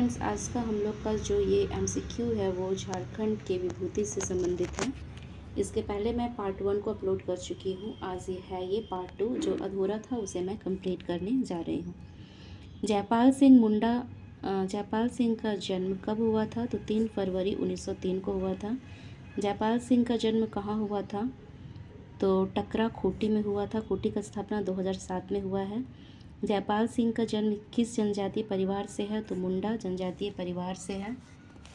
Friends, आज का हम लोग का जो ये एमसीक्यू है वो झारखंड के विभूति से संबंधित है। इसके पहले मैं पार्ट 1 को अपलोड कर चुकी हूँ। आज ये है ये पार्ट 2 जो अधूरा था, उसे मैं कंप्लीट करने जा रही हूँ। जयपाल सिंह मुंडा जयपाल सिंह का जन्म कब हुआ था? तो 3 फरवरी 1903 को हुआ था। जयपाल सिंह का जन्म कहाँ हुआ था? तो टकरा खूंटी में हुआ था। खूंटी का स्थापना 2007 में हुआ है। जयपाल सिंह का जन्म किस जनजातीय परिवार से है? तो मुंडा जनजातीय परिवार से है।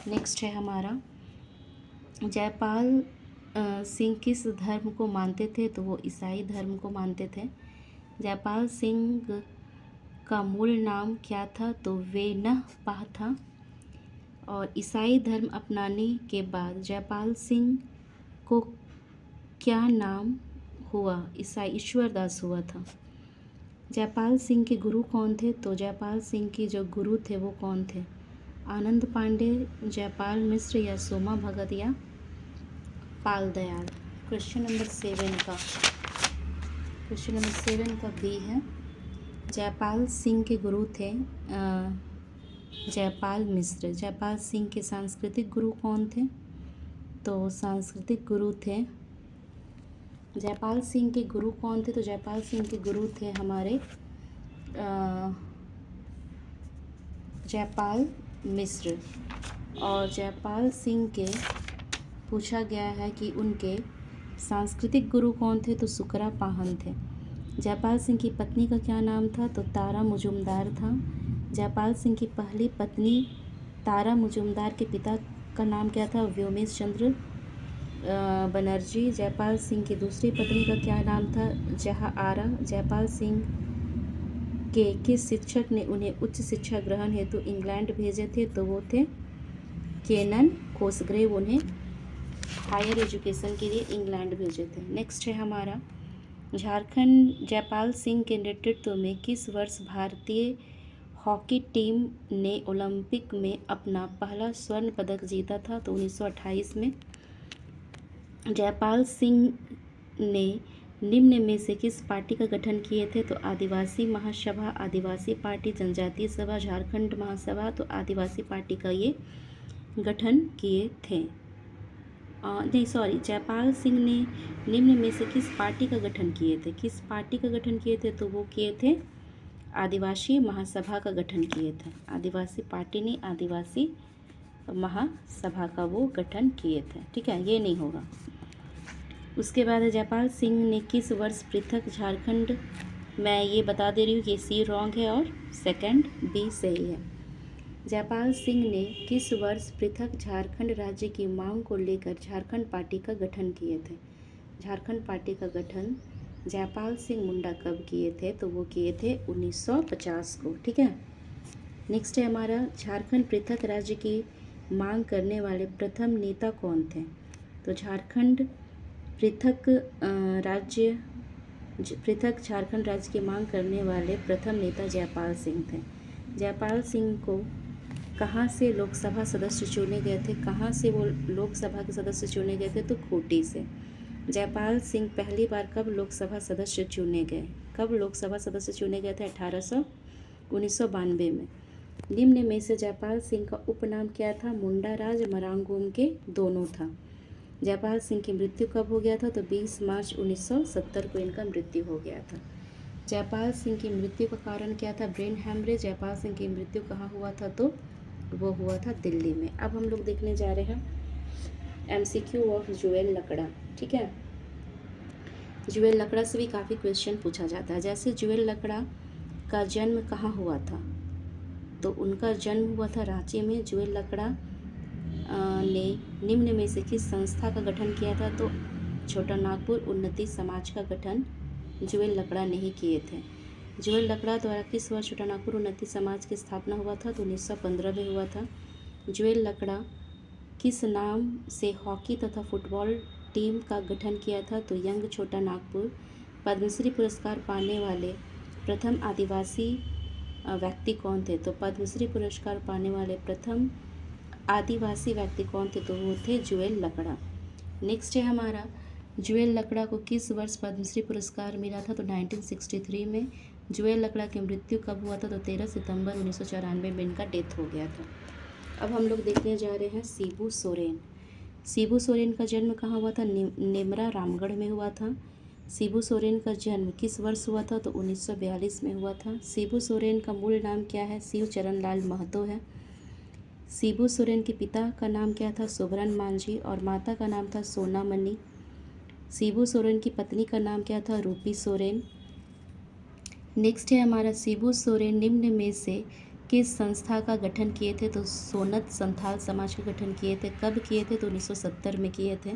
नेक्स्ट है हमारा, जयपाल सिंह किस धर्म को मानते थे? तो वो ईसाई धर्म को मानते थे। जयपाल सिंह का मूल नाम क्या था? तो वेनह था। और ईसाई धर्म अपनाने के बाद जयपाल सिंह को क्या नाम हुआ? ईश्वर दास हुआ था। जयपाल सिंह के गुरु कौन थे? तो जयपाल सिंह के जो गुरु थे वो कौन थे? आनंद पांडे, जयपाल मिश्र या सोमा भगत या पाल दयाल। क्वेश्चन नंबर 7 का बी है। जयपाल सिंह के गुरु थे जयपाल मिश्र। जयपाल सिंह के सांस्कृतिक गुरु कौन थे? तो सांस्कृतिक गुरु थे जयपाल सिंह के गुरु कौन थे? तो जयपाल सिंह के गुरु थे हमारे जयपाल मिश्र। और जयपाल सिंह के पूछा गया है कि उनके सांस्कृतिक गुरु कौन थे? तो सुकरा पाहन थे। जयपाल सिंह की पत्नी का क्या नाम था? तो तारा मुजुमदार था। जयपाल सिंह की पहली पत्नी तारा मुजुमदार के पिता का नाम क्या था? व्योमेश चंद्र बनर्जी। जयपाल सिंह की दूसरी पत्नी का क्या नाम था? जहाँ आरा। जयपाल सिंह के किस शिक्षक ने उन्हें उच्च शिक्षा ग्रहण हेतु इंग्लैंड भेजे थे? तो वो थे केनन कोसग्रेव, उन्हें हायर एजुकेशन के लिए इंग्लैंड भेजे थे। नेक्स्ट है हमारा, झारखंड जयपाल सिंह के नेतृत्व में किस वर्ष भारतीय हॉकी टीम ने ओलंपिक में अपना पहला स्वर्ण पदक जीता था? तो 1928 में। जयपाल सिंह ने निम्न में से किस पार्टी का गठन किए थे? तो आदिवासी महासभा, आदिवासी पार्टी, जनजातीय सभा, झारखंड महासभा। तो आदिवासी पार्टी का ये गठन किए थे। जयपाल सिंह ने निम्न में से किस पार्टी का गठन किए थे? किस पार्टी का गठन किए थे? तो वो किए थे आदिवासी महासभा का गठन किए थे। आदिवासी पार्टी नहीं, आदिवासी महासभा का वो गठन किए थे। ठीक है, ये नहीं होगा। उसके बाद जयपाल सिंह ने किस वर्ष पृथक झारखंड, मैं ये बता दे रही हूँ कि सी रॉन्ग है और सेकंड बी सही है। जयपाल सिंह ने किस वर्ष पृथक झारखंड राज्य की मांग को लेकर झारखंड पार्टी का गठन किए थे? झारखंड पार्टी का गठन जयपाल सिंह मुंडा कब किए थे? तो वो किए थे 1950 को। ठीक है, नेक्स्ट है हमारा, झारखंड पृथक राज्य की मांग करने वाले प्रथम नेता कौन थे? तो झारखंड पृथक झारखंड राज्य की मांग करने वाले प्रथम नेता जयपाल सिंह थे। जयपाल सिंह को कहाँ से लोकसभा सदस्य चुने गए थे? कहाँ से वो लोकसभा के सदस्य चुने गए थे? तो खूंटी से। जयपाल सिंह पहली बार कब लोकसभा सदस्य चुने गए? कब लोकसभा सदस्य चुने गए थे? 1992 में। निम्न में से जयपाल सिंह का उपनाम क्या था? मुंडा राज, मरांगूम के दोनों था। जयपाल सिंह की मृत्यु कब हो गया था? तो 20 मार्च 1970 को इनका मृत्यु हो गया था। जयपाल सिंह की मृत्यु का कारण क्या था? Brain haemorrhage. जयपाल सिंह की मृत्यु कहाँ हुआ था? तो वो हुआ था दिल्ली में। अब हम लोग देखने जा रहे हैं एमसीक्यू ऑफ जुएल लकड़ा। ठीक है, जुएल लकड़ा से भी काफ़ी क्वेश्चन पूछा जाता है। जैसे जुएल लकड़ा का जन्म कहाँ हुआ था? तो उनका जन्म हुआ था रांची में। जुएल लकड़ा ने निम्न में से किस संस्था का गठन किया था? तो छोटा नागपुर उन्नति समाज का गठन जुएल लकड़ा ने ही किए थे। जुएल लकड़ा द्वारा किस वर्ष छोटा नागपुर उन्नति समाज की स्थापना हुआ था? तो 1915 में हुआ था। जुएल लकड़ा किस नाम से हॉकी तथा फुटबॉल टीम का गठन किया था? तो यंग छोटा नागपुर। पद्मश्री पुरस्कार पाने वाले प्रथम आदिवासी व्यक्ति कौन थे? तो पद्मश्री पुरस्कार पाने वाले प्रथम आदिवासी व्यक्ति कौन थे? तो वो थे जुएल लकड़ा। नेक्स्ट है हमारा, जुएल लकड़ा को किस वर्ष पद्मश्री पुरस्कार मिला था? तो 1963 में। जुएल लकड़ा की मृत्यु कब हुआ था? तो 13 सितंबर 1994 में इनका डेथ हो गया था। अब हम लोग देखने जा रहे हैं शिबू सोरेन। शिबू सोरेन का जन्म कहाँ हुआ था? नेमरा रामगढ़ में हुआ था। शिबू सोरेन का जन्म किस वर्ष हुआ था? तो 1942 में हुआ था। शिबू सोरेन का मूल नाम क्या है? शिव चरण लाल महतो है। शिबू सोरेन के पिता का नाम क्या था? सुबरन मांझी, और माता का नाम था सोनामणि। शिबू सोरेन की पत्नी का नाम क्या था? रूपी सोरेन। नेक्स्ट है हमारा, शिबू सोरेन निम्न में से किस संस्था का गठन किए थे? तो सोनत संथाल समाज का गठन किए थे। कब किए थे? तो 1970 में किए थे।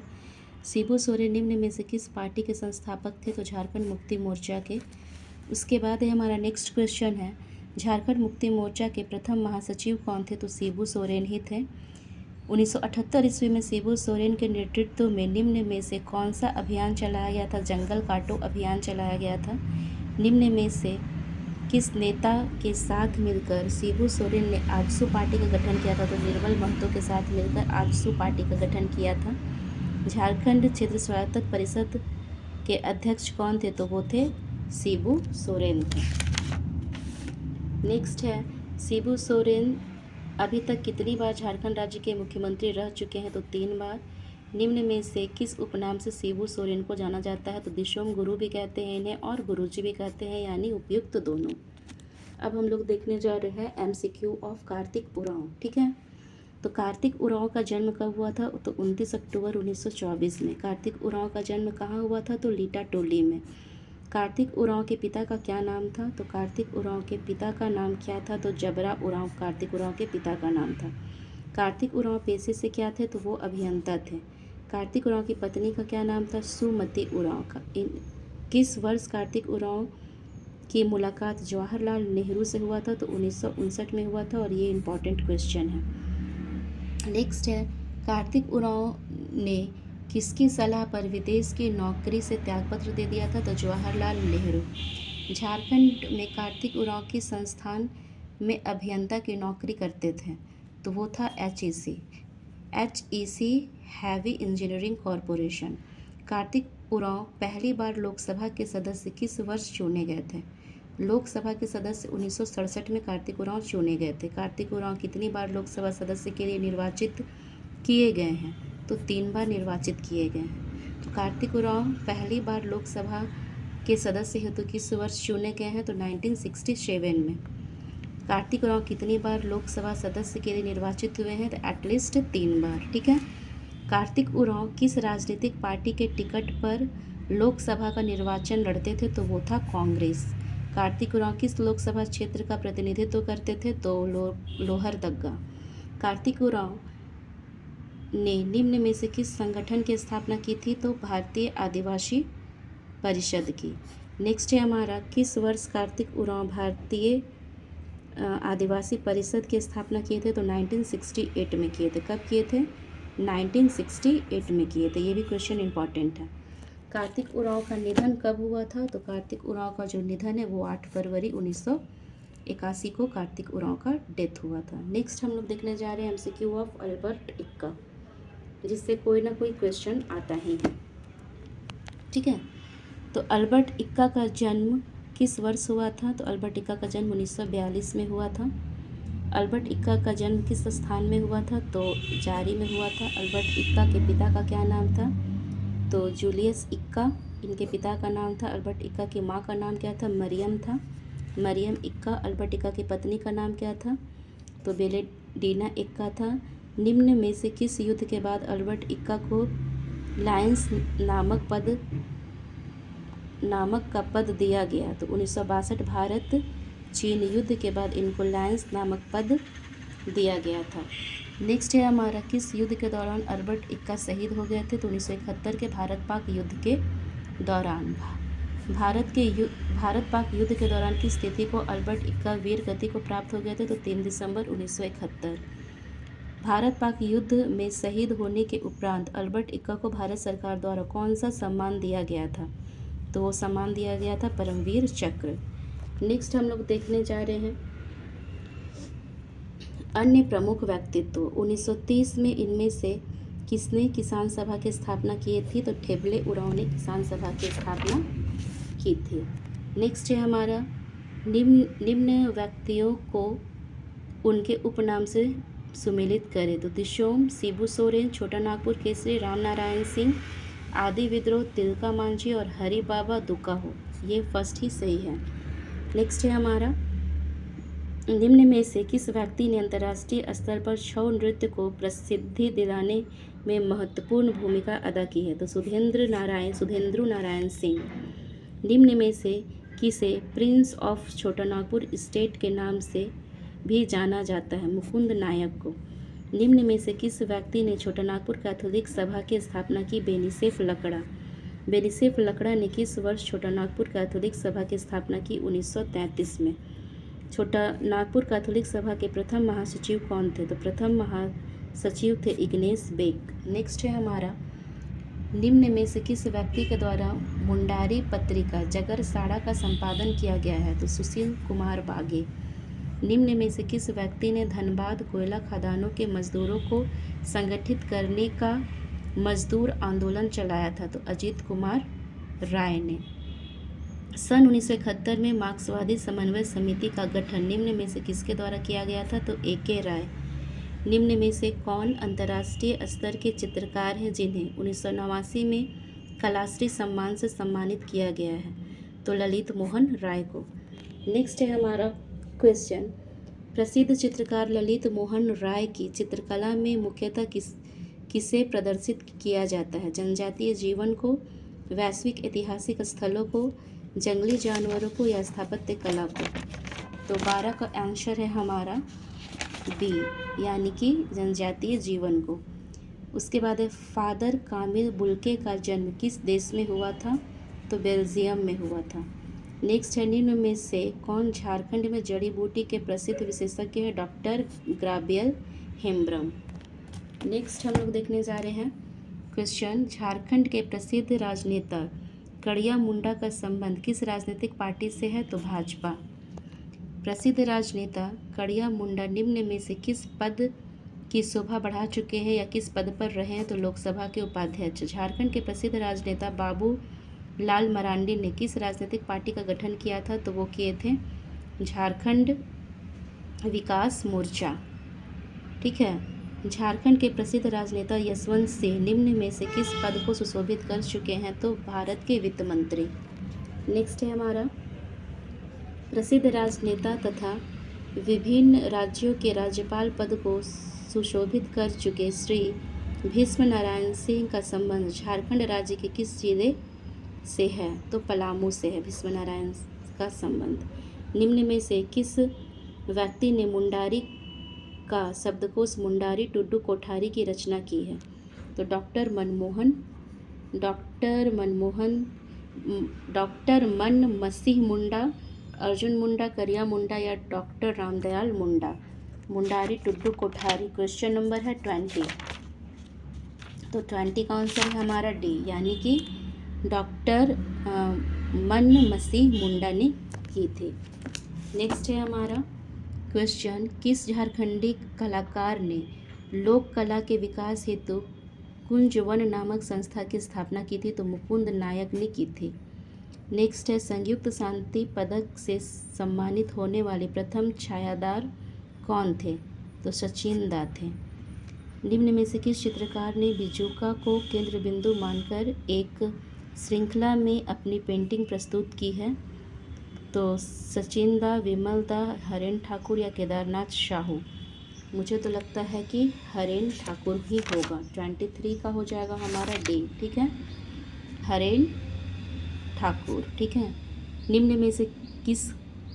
शिबू सोरेन निम्न में से किस पार्टी के संस्थापक थे? तो झारखंड मुक्ति मोर्चा के। उसके बाद है हमारा नेक्स्ट क्वेश्चन है, झारखंड मुक्ति मोर्चा के प्रथम महासचिव कौन थे? तो शिबू सोरेन ही थे। 1978 ईस्वी में शिबू सोरेन के नेतृत्व में निम्न में से कौन सा अभियान चलाया गया था? जंगल काटो अभियान चलाया गया था। निम्न में से किस नेता के साथ मिलकर शिबू सोरेन ने आजसू पार्टी का गठन किया था? तो निर्मल महतो के साथ मिलकर आजसू पार्टी का गठन किया था। झारखंड क्षेत्र स्वायत्तक परिषद के अध्यक्ष कौन थे? तो वो थे शिबू सोरेन थे। नेक्स्ट है, शिबू सोरेन अभी तक कितनी बार झारखंड राज्य के मुख्यमंत्री रह चुके हैं? तो 3 बार। निम्न में से किस उपनाम से शिबू सोरेन को जाना जाता है? तो दिशोम गुरु भी कहते हैं इन्हें और गुरुजी भी कहते हैं, यानी उपयुक्त दोनों। अब हम लोग देखने जा रहे हैं MCQ ऑफ कार्तिक उरांव। ठीक है, तो कार्तिक उरांव का जन्म कब हुआ था? तो 29 अक्टूबर 1924 में। कार्तिक उरांव का जन्म कहाँ हुआ था? तो लीटा टोली में। कार्तिक उरांव के पिता का क्या नाम था? तो कार्तिक उरांव के पिता का नाम क्या था? तो जबरा उरांव कार्तिक उरांव के पिता का नाम था। कार्तिक उरांव पेशे से क्या थे? तो वो अभियंता थे। कार्तिक उरांव की पत्नी का क्या नाम था? सुमति उरांव का। किस वर्ष कार्तिक उरांव की मुलाकात जवाहरलाल नेहरू से हुआ था? तो 1959 में हुआ था, और ये इम्पॉर्टेंट क्वेश्चन है। नेक्स्ट है, कार्तिक उरांव ने किसकी सलाह पर विदेश की नौकरी से त्यागपत्र दे दिया था? तो जवाहरलाल नेहरू। झारखंड में कार्तिक उरांव किस संस्थान में अभियंता की नौकरी करते थे? तो वो था HEC heavy engineering corporation. Kartik Oraon पहली बार लोकसभा के सदस्य किस वर्ष चुने गए थे? लोकसभा के सदस्य 1967 में कार्तिक उरांव चुने गए थे। कार्तिक उरांव कितनी बार लोकसभा सदस्य के लिए निर्वाचित किए गए हैं? तो 3 बार निर्वाचित किए गए हैं। तो कार्तिक उरांव पहली बार लोकसभा के सदस्य हेतु किस वर्ष चुने गए हैं? तो 1967 में। कार्तिक उरांव कितनी बार लोकसभा सदस्य के लिए निर्वाचित हुए हैं? तो एटलीस्ट 3 बार। ठीक है, कार्तिक उरांव किस राजनीतिक पार्टी के टिकट पर लोकसभा का निर्वाचन लड़ते थे? तो वो था कांग्रेस। कार्तिक उरांव किस लोकसभा क्षेत्र का प्रतिनिधित्व करते थे? तो लोहरदगा। कार्तिक उरांव ने निम्न में से किस संगठन की स्थापना की थी? तो भारतीय आदिवासी परिषद की। नेक्स्ट है हमारा, किस वर्ष कार्तिक उरांव भारतीय आदिवासी परिषद की स्थापना किए थे? तो 1968 में किए थे। कब किए थे? 1968 में किए थे। ये भी क्वेश्चन इंपॉर्टेंट है। कार्तिक उरांव का निधन कब हुआ था? तो कार्तिक उरांव का जो निधन है वो 8 फरवरी 1981 को कार्तिक उरांव का डेथ हुआ था। नेक्स्ट हम लोग देखने जा रहे हैं MCQ ऑफ अल्बर्ट इक्का, जिससे कोई ना कोई क्वेश्चन आता ही है। ठीक है, तो अल्बर्ट इक्का का जन्म किस वर्ष हुआ था? तो अल्बर्ट इक्का का जन्म 1942 में हुआ था। अल्बर्ट इक्का का जन्म किस स्थान में हुआ था? तो जारी में हुआ था। अल्बर्ट इक्का के पिता का क्या नाम था? तो जूलियस इक्का इनके पिता का नाम था। अल्बर्ट इक्का की माँ का नाम क्या था? मरियम था, मरियम इक्का। अल्बर्ट इक्का की पत्नी का नाम क्या था? तो बेलेडीना इक्का था। निम्न में से किस युद्ध के बाद अल्बर्ट इक्का को लायंस नामक का पद दिया गया? तो 1962 भारत चीन युद्ध के बाद इनको लायंस नामक पद दिया गया था। नेक्स्ट है हमारा, किस युद्ध के दौरान अल्बर्ट इक्का शहीद हो गए थे? तो 1971 के भारत पाक युद्ध के दौरान। भारत पाक युद्ध के दौरान किस तिथि को अल्बर्ट इक्का वीर गति को प्राप्त हो गए थे? तो 3 दिसंबर 1971। भारत पाक युद्ध में शहीद होने के उपरांत अल्बर्ट इक्का को भारत सरकार द्वारा कौन सा सम्मान दिया गया था? तो वो सम्मान दिया गया था परमवीर चक्र। नेक्स्ट हम लोग देखने जा रहे हैं अन्य प्रमुख व्यक्तित्व। 1930 में इनमें से किसने किसान सभा की स्थापना की थी? तो ठेबले उरांव ने किसान सभा की स्थापना की थी। नेक्स्ट है हमारा, निम्न व्यक्तियों को उनके उपनाम से सुमेलित करें। तो दिशोम, शिबू सोरेन, छोटा नागपुर केसरी, राम नारायण सिंह, आदि विद्रोह, तिलका मांझी और हरि बाबा दुकाहो। ये फर्स्ट ही सही है। नेक्स्ट है हमारा, निम्न में से किस व्यक्ति ने अंतर्राष्ट्रीय स्तर पर छऊ नृत्य को प्रसिद्धि दिलाने में महत्वपूर्ण भूमिका अदा की है? तो सुधेंद्र नारायण सिंह। निम्न में से किसे प्रिंस ऑफ छोटा नागपुर स्टेट के नाम से भी जाना जाता है? मुकुंद नायक को। निम्न में से किस व्यक्ति ने छोटा नागपुर कैथोलिक सभा की स्थापना की? बेनिसेफ लकड़ा ने किस वर्ष छोटा नागपुर कैथोलिक सभा की स्थापना की? 1933 में। छोटा नागपुर कैथोलिक सभा के प्रथम महासचिव कौन थे? तो प्रथम महासचिव थे इग्नेस बेक। नेक्स्ट है हमारा, निम्न में से किस व्यक्ति के द्वारा मुंडारी पत्रिका जगरसाड़ा का संपादन किया गया है? तो सुशील कुमार बागे। निम्न में से किस व्यक्ति ने धनबाद कोयला खदानों के मजदूरों को संगठित करने का मजदूर आंदोलन चलाया था? तो अजीत कुमार राय ने। सन 1971 में मार्क्सवादी समन्वय समिति का गठन निम्न में से किसके द्वारा किया गया था? तो ए.के. राय। निम्न में से कौन अंतर्राष्ट्रीय स्तर के चित्रकार हैं जिन्हें 1989 में कलाश्री सम्मान से सम्मानित किया गया है? तो ललित मोहन राय को। नेक्स्ट है हमारा क्वेश्चन, प्रसिद्ध चित्रकार ललित मोहन राय की चित्रकला में मुख्यतः किसे प्रदर्शित किया जाता है? जनजातीय जीवन को, वैश्विक ऐतिहासिक स्थलों को, जंगली जानवरों को या स्थापत्य कला को? तो 12 का आंसर है हमारा बी, यानी कि जनजातीय जीवन को। उसके बाद है, फादर कामिल बुल्के का जन्म किस देश में हुआ था? तो बेल्जियम में हुआ था। नेक्स्ट है, निम्न में से कौन झारखंड में जड़ी बूटी के प्रसिद्ध विशेषज्ञ है? डॉक्टर ग्राबियल हेम्ब्रम। नेक्स्ट हम लोग देखने जा रहे हैं क्वेश्चन, झारखंड के प्रसिद्ध राजनेता कड़िया मुंडा का संबंध किस राजनीतिक पार्टी से है? तो भाजपा। प्रसिद्ध राजनेता कड़िया मुंडा निम्न में से किस पद की शोभा बढ़ा चुके हैं या किस पद पर रहे हैं? तो लोकसभा के उपाध्यक्ष। झारखंड के प्रसिद्ध राजनेता बाबू लाल मरांडी ने किस राजनीतिक पार्टी का गठन किया था? तो वो किए थे झारखंड विकास मोर्चा। ठीक है। झारखंड के प्रसिद्ध राजनेता यशवंत सिंह निम्न में से किस पद को सुशोभित कर चुके हैं? तो भारत के वित्त मंत्री। नेक्स्ट है हमारा, प्रसिद्ध राजनेता तथा विभिन्न राज्यों के राज्यपाल पद को सुशोभित कर चुके श्री भीष्म नारायण सिंह का संबंध झारखंड राज्य के किस जिले से है? तो पलामू से है भीष्म नारायण का संबंध। निम्न में से किस व्यक्ति ने मुंडारी का शब्दकोश मुंडारी टुड्डू कोठारी की रचना की है? तो डॉक्टर मन मसीह मुंडा, अर्जुन मुंडा, करिया मुंडा या doctor Ramdayal Munda. Mundari Tudu Kothari. Question number है 20। तो 20 का आंसर है हमारा डी, यानी कि डॉक्टर मन मसीह मुंडा ने की थी। नेक्स्ट है हमारा क्वेश्चन, किस झारखंडी कलाकार ने लोक कला के विकास हेतु कुंजवन नामक संस्था की स्थापना की थी? तो मुकुंद नायक ने की थी। नेक्स्ट है, संयुक्त शांति पदक से सम्मानित होने वाले प्रथम छायादार कौन थे? तो सचिन दा थे। निम्न में से किस चित्रकार ने बिजुका को केंद्र बिंदु मानकर एक श्रृंखला में अपनी पेंटिंग प्रस्तुत की है? तो सचिन दा, विमल दा, हरेन ठाकुर या केदारनाथ साहू। मुझे तो लगता है कि हरेन ठाकुर ही होगा। 23 का हो जाएगा हमारा डी। ठीक है, हरेन ठाकुर। ठीक है। निम्न में से किस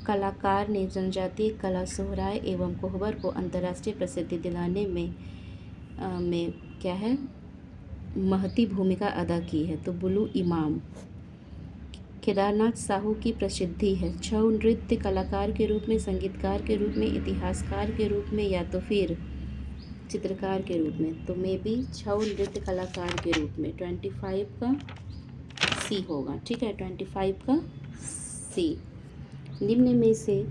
कलाकार ने जनजातीय कला सोहराय एवं कोहबर को अंतर्राष्ट्रीय प्रसिद्धि दिलाने में क्या है महती भूमिका अदा की है? तो बुलू इमाम। केदारनाथ साहू की प्रसिद्धि है छऊ नृत्य कलाकार के रूप में, संगीतकार के रूप में, इतिहासकार के रूप में या तो फिर चित्रकार के रूप में? तो मे बी छऊ नृत्य कलाकार के रूप में। 25 का सी होगा। ठीक है, 25 का सी। निम्न में से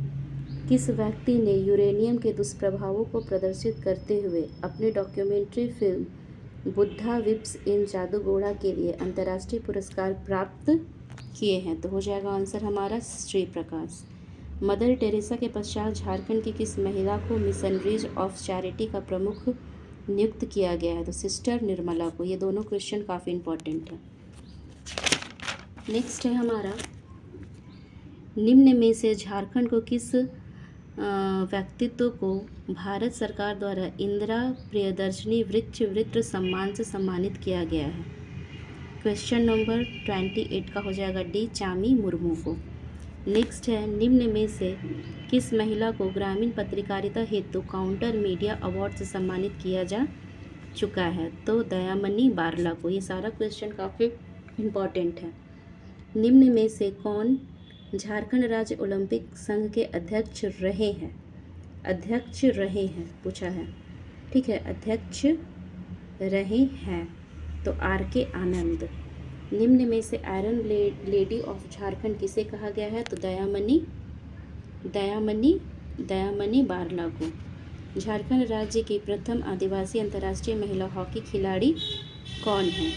किस व्यक्ति ने यूरेनियम के दुष्प्रभावों को प्रदर्शित करते हुए अपनी डॉक्यूमेंट्री फिल्म बुद्धा विप्स इन जादूगोड़ा के लिए अंतर्राष्ट्रीय पुरस्कार प्राप्त किए हैं? तो हो जाएगा आंसर हमारा श्री प्रकाश। मदर टेरेसा के पश्चात झारखंड की किस महिला को मिशनरीज ऑफ चैरिटी का प्रमुख नियुक्त किया गया है? तो सिस्टर निर्मला को। ये दोनों क्वेश्चन काफ़ी इम्पोर्टेंट है। नेक्स्ट है हमारा, निम्न में से झारखंड को किस व्यक्तित्व को भारत सरकार द्वारा इंदिरा प्रियदर्शनी वृक्ष वृत्र सम्मान से सम्मानित किया गया है? क्वेश्चन नंबर 28 का हो जाएगा डी, चामी मुर्मू को। नेक्स्ट है, निम्न में से किस महिला को ग्रामीण पत्रकारिता हेतु काउंटर मीडिया अवार्ड से सम्मानित किया जा चुका है? तो दयामणि बारला को। ये सारा क्वेश्चन काफ़ी इम्पॉर्टेंट है। निम्न में से कौन झारखंड राज्य ओलंपिक संघ के अध्यक्ष रहे हैं? अध्यक्ष रहे हैं पूछा है, ठीक है, अध्यक्ष रहे हैं तो RK आनंद। निम्न में से आयरन लेडी ऑफ झारखंड किसे कहा गया है? तो दयामणि बारला को। झारखंड राज्य की प्रथम आदिवासी अंतर्राष्ट्रीय महिला हॉकी खिलाड़ी कौन है?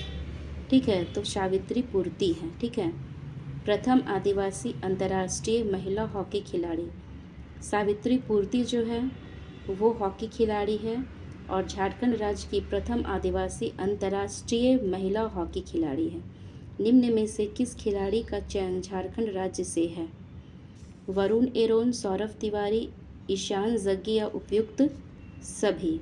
ठीक है, तो सावित्री पूर्ति है। ठीक है, प्रथम आदिवासी अंतर्राष्ट्रीय महिला हॉकी खिलाड़ी सावित्री पूर्ति जो है वो हॉकी खिलाड़ी है और झारखंड राज्य की प्रथम आदिवासी अंतर्राष्ट्रीय महिला हॉकी खिलाड़ी है। निम्न में से किस खिलाड़ी का चयन झारखंड राज्य से है? वरुण एरोन, सौरभ तिवारी, ईशान जग्गी या उपयुक्त सभी?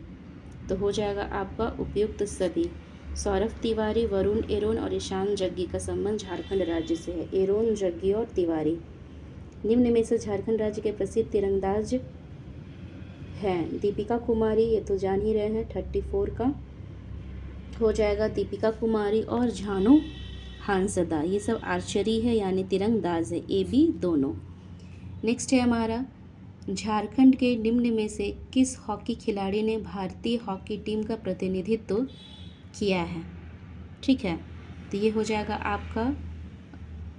तो हो जाएगा आपका उपयुक्त सभी। सौरभ तिवारी, वरुण एरोन और ईशान जग्गी का संबंध झारखंड राज्य से है। एरोन, जग्गी और तिवारी। निम्न में से झारखंड राज्य के प्रसिद्ध तीरंदाज हैं? दीपिका कुमारी, ये तो जान ही रहे हैं, 34 का हो जाएगा दीपिका कुमारी, और झानो हांसदा। ये सब आर्चरी है यानी तीरंदाज है, AB दोनों। नेक्स्ट है हमारा, झारखंड के निम्न में से किस हॉकी खिलाड़ी ने भारतीय हॉकी टीम का प्रतिनिधित्व किया है? ठीक है, तो ये हो जाएगा आपका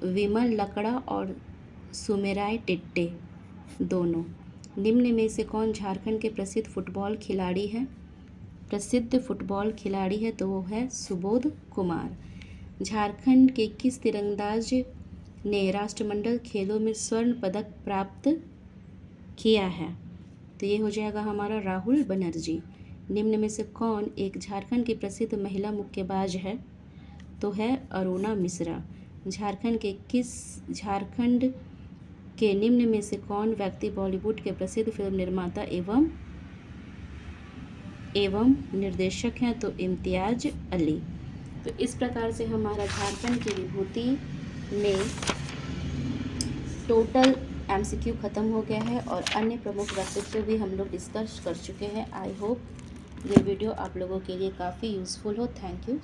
विमल लकड़ा और सुमेराय टिट्टे दोनों। निम्न में से कौन झारखंड के प्रसिद्ध फुटबॉल खिलाड़ी है? प्रसिद्ध फुटबॉल खिलाड़ी है तो वो है सुबोध कुमार। झारखंड के किस तीरंदाज ने राष्ट्रमंडल खेलों में स्वर्ण पदक प्राप्त किया है? तो ये हो जाएगा हमारा राहुल बनर्जी। निम्न में से कौन एक झारखंड की प्रसिद्ध महिला मुक्केबाज है? तो है अरुणा मिश्रा। झारखंड के निम्न में से कौन व्यक्ति बॉलीवुड के प्रसिद्ध फिल्म निर्माता एवं निर्देशक हैं? तो इम्तियाज अली। तो इस प्रकार से हमारा झारखंड की विभूति में टोटल MCQ ख़त्म हो गया है और अन्य प्रमुख व्यक्तित्व भी हम लोग डिस्कस कर चुके हैं। आई होप ये वीडियो आप लोगों के लिए काफ़ी यूज़फुल हो। Thank you.